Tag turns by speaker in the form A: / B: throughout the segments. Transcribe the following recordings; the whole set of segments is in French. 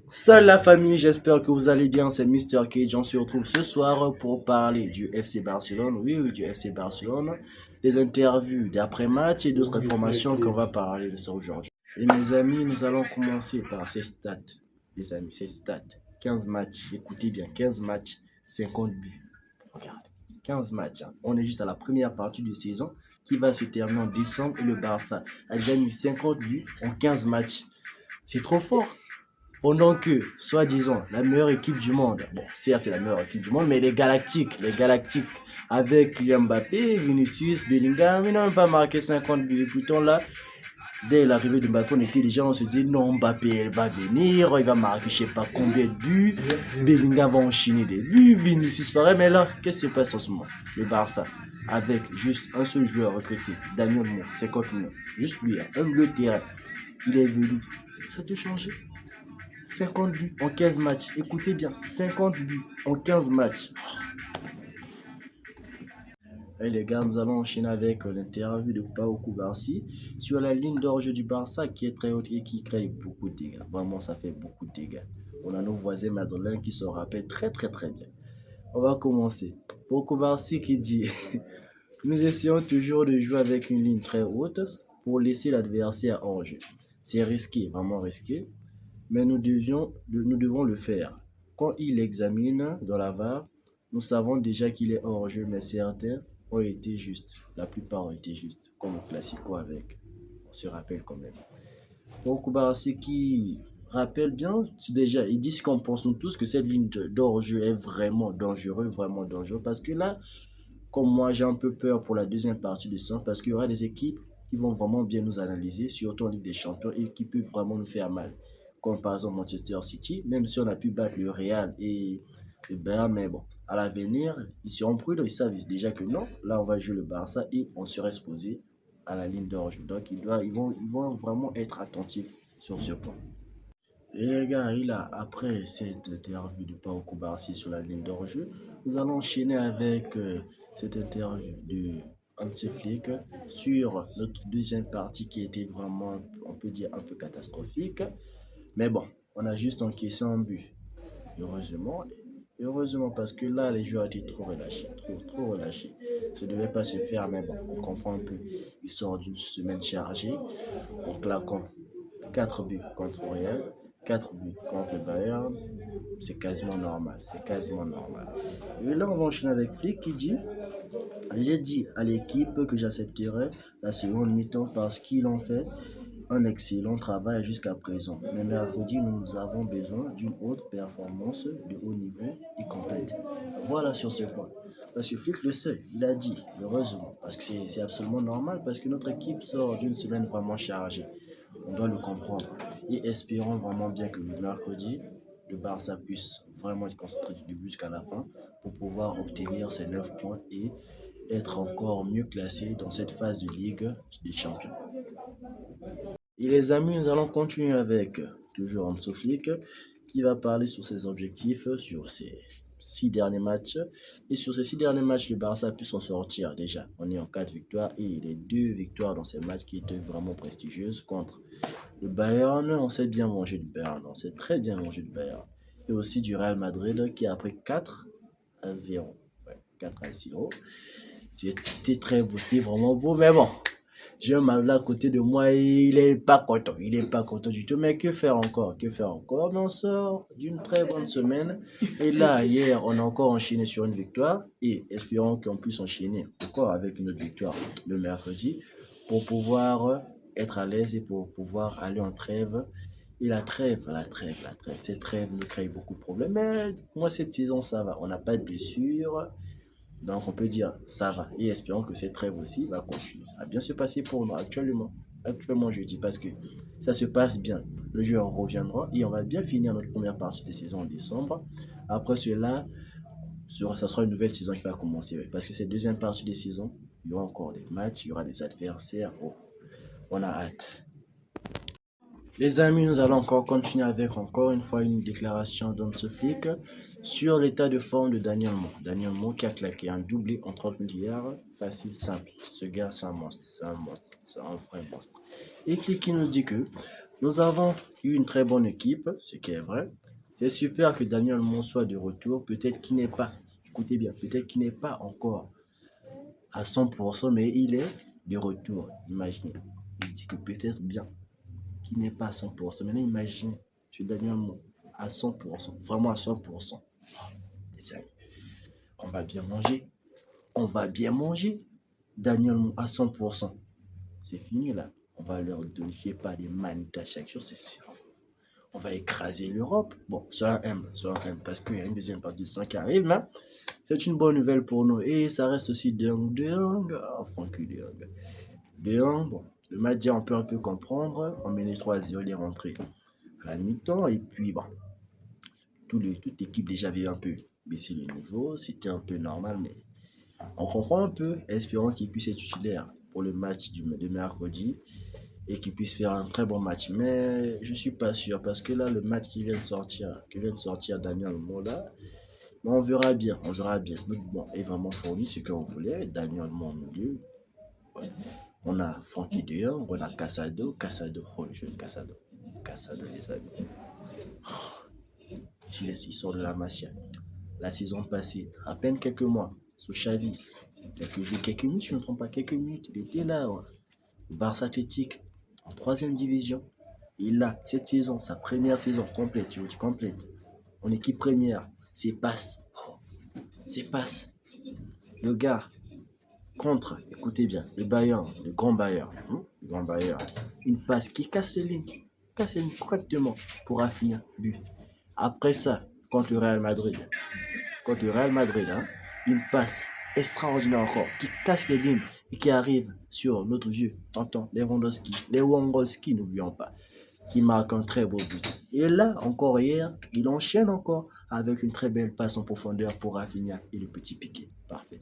A: Salut la famille, j'espère que vous allez bien, c'est Mister Cage, on se retrouve ce soir pour parler du FC Barcelone, oui, du FC Barcelone, des interviews d'après-match et d'autres informations qu'on va parler de ça aujourd'hui. Et mes amis, nous allons commencer par ces stats, les amis, ces stats. 15 matchs, écoutez bien, 15 matchs, 50 buts. Regarde, 15 matchs, hein. On est juste à la première partie de saison qui va se terminer en décembre et le Barça a déjà mis 50 buts en 15 matchs. C'est trop fort. Pendant que, soi-disant, la meilleure équipe du monde, bon, certes, c'est la meilleure équipe du monde, mais les Galactiques, avec Kylian Mbappé, Vinicius, Bellingham, ils n'ont même pas marqué 50 buts. Et pourtant, là, dès l'arrivée de Mbappé, on se dit, non, Mbappé, elle va venir, il va marquer je sais pas combien de buts, Bellingham va enchaîner des buts, Vinicius pareil, mais là, qu'est-ce qui se passe en ce moment? Le Barça, avec juste un seul joueur recruté, Daniel Mo, 50 millions, juste lui, un milieu de terrain, il est venu, ça a tout changé. 50 buts en 15 matchs. Écoutez bien, 50 buts en 15 matchs. Et les gars, nous allons enchaîner avec l'interview de Pau Kubarsi sur la ligne d'orge du Barça qui est très haute et qui crée beaucoup de dégâts. Vraiment, ça fait beaucoup de dégâts. On a nos voisins madrilènes qui se rappellent très très très bien. On va commencer. Pau Kubarsi qui dit nous essayons toujours de jouer avec une ligne très haute pour laisser l'adversaire hors jeu. C'est risqué, vraiment risqué, mais nous devons le faire. Quand il examine dans la VAR, nous savons déjà qu'il est hors jeu, mais certains ont été justes. La plupart ont été justes, comme au Classico avec. On se rappelle quand même. Pour Kubarasi qui rappelle bien, déjà, ils disent qu'on pense nous tous que cette ligne d'hors-jeu est vraiment dangereux, parce que là, comme moi, j'ai un peu peur pour la deuxième partie du sang, parce qu'il y aura des équipes qui vont vraiment bien nous analyser, surtout en Ligue des Champions, et qui peuvent vraiment nous faire mal. Comme par exemple Manchester City, même si on a pu battre le Real et le Bayern, mais bon, à l'avenir, ils seront prudents, ils savent déjà que non, là on va jouer le Barça et on sera exposé à la ligne d'orge. Donc ils vont vraiment être attentifs sur ce point. Et les gars, après cette interview de Pau Kubarsi sur la ligne d'orge, nous allons enchaîner avec cette interview de Hansi Flick sur notre deuxième partie qui était vraiment, on peut dire, un peu catastrophique. Mais bon, on a juste encaissé un but. Heureusement, heureusement parce que là, les joueurs étaient trop relâchés, trop relâchés. Ça ne devait pas se faire, mais bon, on comprend un peu. Ils sortent d'une semaine chargée en claquant 4 buts contre le Real, 4 buts contre le Bayern, c'est quasiment normal. C'est quasiment normal. Et là, on va enchaîner avec Flick qui dit j'ai dit à l'équipe que j'accepterais la seconde mi-temps parce qu'ils ont fait un excellent travail jusqu'à présent. Mais mercredi, nous avons besoin d'une autre performance de haut niveau et complète. Voilà sur ce point. Parce que Flick le sait, il a dit, heureusement, parce que c'est absolument normal, parce que notre équipe sort d'une semaine vraiment chargée. On doit le comprendre. Et espérons vraiment bien que le mercredi, le Barça puisse vraiment être concentré du début jusqu'à la fin pour pouvoir obtenir ses 9 points et être encore mieux classé dans cette phase de Ligue des Champions. Et les amis, nous allons continuer avec toujours Hanso Flick qui va parler sur ses objectifs, sur ses 6 derniers matchs. Et sur ces 6 derniers matchs, le Barça a pu s'en sortir déjà. On est en 4 victoires et il est 2 victoires dans ces matchs qui étaient vraiment prestigieuses contre le Bayern. On s'est bien mangé du Bayern, on s'est très bien mangé du Bayern. Et aussi du Real Madrid qui a pris 4-0. Ouais, 4-0. C'était très beau, c'était vraiment beau, mais bon, j'ai un mal à côté de moi et il est pas content du tout. Mais que faire encore? Que faire encore? Mais on sort d'une très bonne semaine. Et là, hier, on a encore enchaîné sur une victoire et espérons qu'on puisse enchaîner encore avec une autre victoire le mercredi pour pouvoir être à l'aise et pour pouvoir aller en trêve. Et la trêve. Cette trêve nous crée beaucoup de problèmes. Mais moi, cette saison, ça va. On n'a pas de blessures. Donc on peut dire ça va et espérons que cette trêve aussi va continuer. Ça va bien se passer pour nous actuellement. Actuellement je dis parce que ça se passe bien. Le joueur reviendra et on va bien finir notre première partie de saison en décembre. Après cela, ça sera une nouvelle saison qui va commencer. Parce que cette deuxième partie de saison, il y aura encore des matchs, il y aura des adversaires. Oh, on a hâte. Les amis, nous allons encore continuer avec encore une fois une déclaration d'Honso Flick sur l'état de forme de Daniel Mo. Daniel Mo qui a claqué un doublé en 30 minutes hier. Facile, simple. Ce gars, c'est un monstre. C'est un monstre. C'est un vrai monstre. Et Flick qui nous dit que Nous avons eu une très bonne équipe, ce qui est vrai. C'est super que Daniel Mon soit de retour. Peut-être qu'il n'est pas, écoutez bien, peut-être qu'il n'est pas encore à 100%, mais il est de retour. Imaginez. Il dit que peut-être bien qu'il n'est pas à 100%. Maintenant, imaginez, je Daniel Mon à 100%, vraiment à 100%. Les amis, on va bien manger. On va bien manger. Daniel Mon à 100%. C'est fini là. On va leur donner, je sais pas, des manitas chaque jour, c'est sûr. On va écraser l'Europe. Bon, soit un M, parce qu'il y a une deuxième partie de sang qui arrive, mais c'est une bonne nouvelle pour nous. Et ça reste aussi De Jong, Francky De Jong. De Jong, bon, le match, on peut un peu comprendre. On menait 3-0, il est rentré à la mi-temps. Et puis, bon, toute l'équipe déjà avait un peu baissé le niveau. C'était un peu normal, mais on comprend un peu. Espérons qu'il puisse être titulaire pour le match de mercredi et qu'il puisse faire un très bon match. Mais je suis pas sûr parce que là, le match qui vient de sortir Daniel Mola, on verra bien, on verra bien. Nous, bon, est vraiment fourni ce qu'on voulait. Daniel Mon au milieu. Ouais. On a Frankie De Jong, on a Casado, oh le jeune Casado les amis. Il sort de la Masia. La saison passée, à peine quelques mois, sous Xavi, quelques minutes, je ne me trompe pas, quelques minutes, il était là, ouais. Barça Athlétique, en troisième division. Il a cette saison, sa première saison complète, je vous dis complète, en équipe première, c'est passe. Oh, c'est passe. Le gars, contre, écoutez bien, le Bayern, le grand Bayern, une passe qui casse les lignes correctement pour Rafinha, but. Après ça, contre le Real Madrid, hein, une passe extraordinaire encore, qui casse les lignes et qui arrive sur notre vieux tonton Lewandowski, n'oublions pas, qui marque un très beau but. Et là, encore hier, il enchaîne encore avec une très belle passe en profondeur pour Rafinha et le petit piqué. Parfait.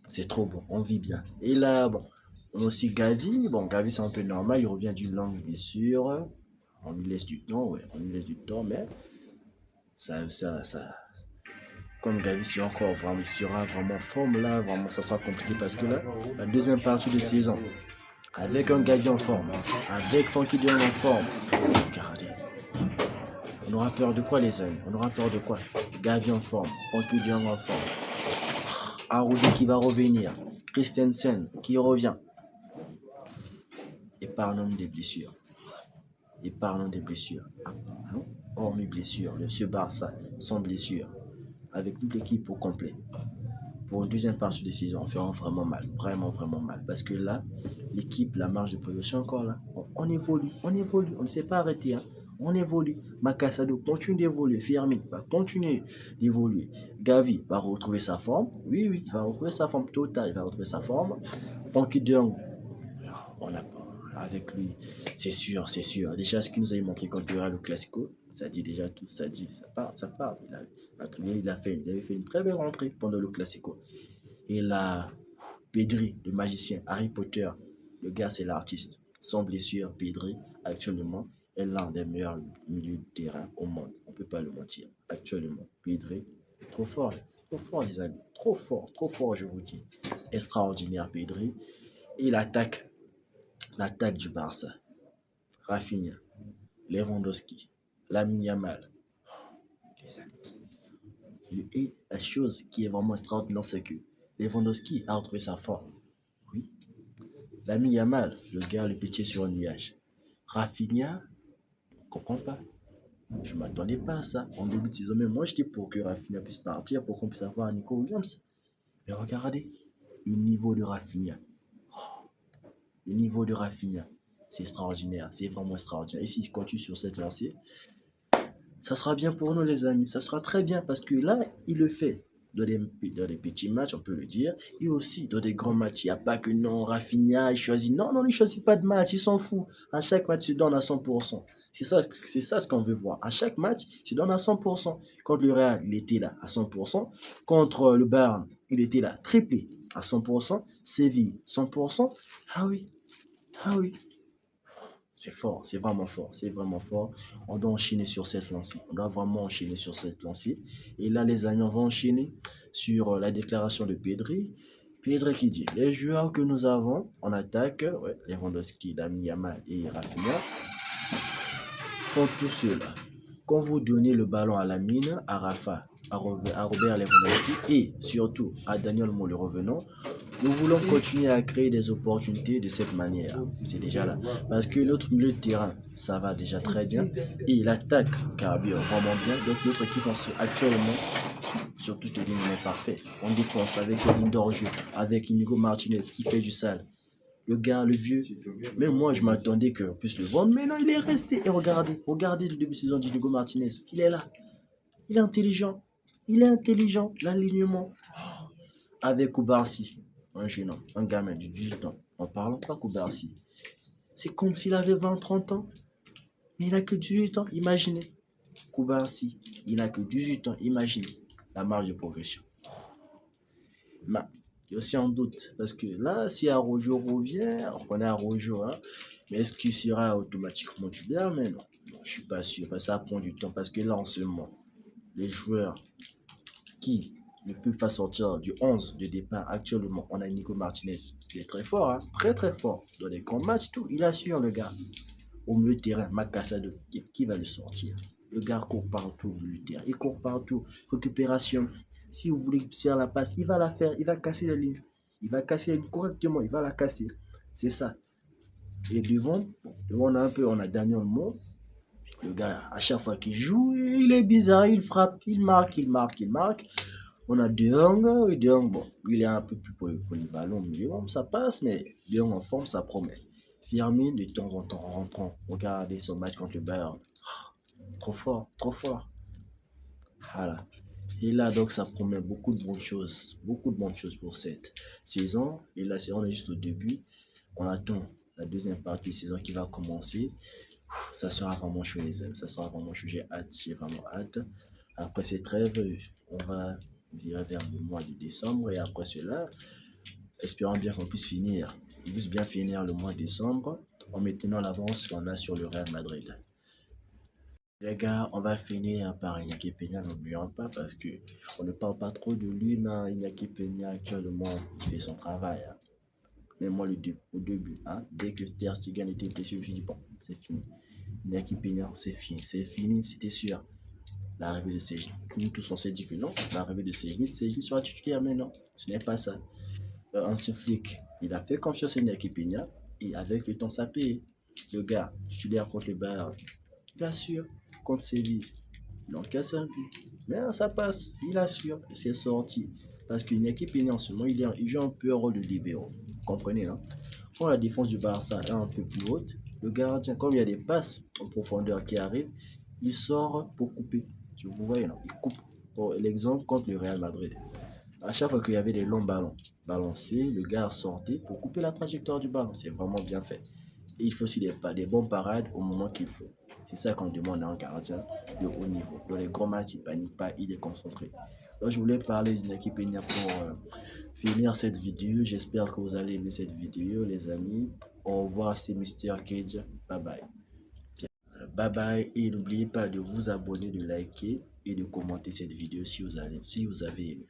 A: C'est trop bon, on vit bien. Et là, bon, on a aussi Gavi. Bon, Gavi, c'est un peu normal, il revient d'une longue blessure. On lui laisse du temps, ouais, on lui laisse du temps, mais ça, comme Gavi sera vraiment en forme là, vraiment ça sera compliqué parce que là, la deuxième partie de saison, avec un Gavi en forme, avec Frankie de Jong en forme, regardez, on aura peur de quoi les amis? On aura peur de quoi? Gavi en forme, Frankie de Jong en forme, Aroujo qui va revenir, Christensen qui revient. Et parlons des blessures. Et parlons des blessures. Hein? Hormis blessure, le Barça sans blessure, avec toute l'équipe au complet. Pour une deuxième partie de saison, on fera vraiment mal, vraiment, vraiment mal. Parce que là, l'équipe, la marge de progression encore là. On évolue, on ne s'est pas arrêté. Hein. On évolue. Macasado continue d'évoluer. Firmine va continuer d'évoluer. Gavi va retrouver sa forme. Oui, oui, il va retrouver sa forme totale. Il va retrouver sa forme. Frankie de Jong, on a avec lui, c'est sûr, c'est sûr. Déjà, ce qu'il nous avait montré contre le Classico, ça dit déjà tout, ça dit, ça part. Il avait fait une très belle rentrée pendant le Classico. Et là, Pedri, le magicien, Harry Potter, le gars, c'est l'artiste. Sans blessure, Pedri, actuellement, est l'un des meilleurs milieux de terrain au monde. On ne peut pas le mentir. Actuellement, Pedri, trop fort, les amis. Trop fort, je vous dis. Extraordinaire, Pedri. Et l'attaque du Barça. Rafinha, Lewandowski, Lamine Yamal. Les amis. Et la chose qui est vraiment extraordinaire, c'est que Lewandowski a retrouvé sa forme. Oui. Lamine Yamal, le gars, le petit sur un nuage. Rafinha, je ne comprends pas. Je ne m'attendais pas à ça. En début de saison, mais moi, j'étais pour que Rafinha puisse partir, pour qu'on puisse avoir Nico Williams. Mais regardez, le niveau de Rafinha. Le niveau de Rafinha, c'est extraordinaire. C'est vraiment extraordinaire. Et s'il continue sur cette lancée, ça sera bien pour nous, les amis. Ça sera très bien parce que là, il le fait dans des petits matchs, on peut le dire, et aussi dans des grands matchs. Il n'y a pas que non, Rafinha, il choisit. Non, non, il ne choisit pas de match, il s'en fout. À chaque match, il se donne à 100%. C'est ça ce qu'on veut voir. À chaque match, il se donne à 100%. Contre le Real, il était là à 100%. Contre le Bayern, il était là triplé à 100%. Séville, 100%. Ah oui, ah oui. C'est fort, c'est vraiment fort, c'est vraiment fort. On doit enchaîner sur cette lancée. On doit vraiment enchaîner sur cette lancée. Et là, les amis, on va enchaîner sur la déclaration de Pedri. Pedri qui dit, les joueurs que nous avons en attaque, ouais, Lewandowski, Lamine Yamal et Rafinha, font tout cela. Quand vous donnez le ballon à Lamine, à Rafa, à Robert Lewandowski et surtout à Daniel Mo, le revenant, nous voulons continuer à créer des opportunités de cette manière. C'est déjà là. Parce que notre milieu de terrain, ça va déjà très bien. Et l'attaque carbure vraiment bien. Donc notre équipe actuellement, sur toutes les lignes, est parfaite. On défonce avec cette ligne d'orge, avec Inigo Martinez qui fait du sale. Le gars, le vieux, même moi je m'attendais qu'on puisse le vendre, mais non, il est resté. Et regardez le début de saison d'Inigo Martinez. Il est là. Il est intelligent. L'alignement. Avec Koubarsi, un jeune homme, un gamin de 18 ans. En parlant pas Koubarsi. C'est comme s'il avait 20-30 ans. Mais il n'a que 18 ans, imaginez. Koubarsi, il n'a que 18 ans, imaginez la marge de progression. Mais il y a aussi un doute, parce que là, si Arojo revient, on connaît Arojo, hein, mais est-ce qu'il sera automatiquement titulaire? Mais non, je ne suis pas sûr, parce que ça prend du temps, parce que là, en ce moment, les joueurs qui ne peuvent pas sortir du 11 de départ actuellement, on a Nico Martinez, il est très fort, hein, très très fort, dans les grands matchs, tout, il assure le gars. Au milieu de terrain, Makassado, qui va le sortir? Le gars court partout au milieu de terrain, il court partout, récupération. Si vous voulez faire la passe, il va la faire, il va casser la ligne. Il va casser la ligne correctement, il va la casser. C'est ça. Et devant, on a on a Daniel Mo. Le gars, à chaque fois qu'il joue, il est bizarre, il frappe, il marque. On a De Jong, bon, il est un peu plus polyvalent, mais bon, ça passe, mais De Jong en forme, ça promet. Firmine, de temps en temps, rentrant, regardez son match contre le Bayern. Trop fort, trop fort. Voilà. Et là, donc, ça promet beaucoup de bonnes choses pour cette saison. Et là, on est juste au début. On attend la deuxième partie de saison qui va commencer. Ça sera vraiment chaud, les amis. Ça sera vraiment chaud. J'ai vraiment hâte. Après cette trêve, on va virer vers le mois de décembre. Et après cela, espérons bien qu'on puisse bien finir le mois de décembre en maintenant l'avance qu'on a sur le Real Madrid. Les gars, on va finir par Iñaki Peña, n'oublions pas, parce que on ne parle pas trop de lui, mais Iñaki Peña actuellement qui fait son travail. Hein. Mais moi, au début, hein, dès que Ter Stegen était blessé, je me suis dit, bon, c'est fini. Iñaki Peña, c'est fini, c'était sûr. L'arrivée de Sejni. Nous tous, on s'est dit que non, l'arrivée de Sejni sera titulaire, mais non, ce n'est pas ça. Hansi Flick, il a fait confiance à Iñaki Peña, et avec le temps, ça paye. Le gars, titulaire contre le Bayern, bien sûr, contre Séville. Il en casse un but. Mais ça passe, il assure, et c'est sorti. Parce qu'une équipe en ce moment, il joue un peu un rôle de libéraux. Vous comprenez, non? Quand la défense du Barça est un peu plus haute, le gardien, comme il y a des passes en profondeur qui arrivent, il sort pour couper. Vous voyez, non? Il coupe. Pour l'exemple contre le Real Madrid. À chaque fois qu'il y avait des longs ballons balancés, le gars sortait pour couper la trajectoire du ballon. C'est vraiment bien fait. Et il faut aussi des bons parades au moment qu'il faut. C'est ça qu'on demande à un gardien de haut niveau. Dans les grands matchs, il ne panique pas, il est concentré. Donc, je voulais parler d'une équipe pour finir cette vidéo. J'espère que vous allez aimer cette vidéo, les amis. Au revoir, c'est Mr. Cage. Bye bye. Bye bye. Et n'oubliez pas de vous abonner, de liker et de commenter cette vidéo si vous avez aimé.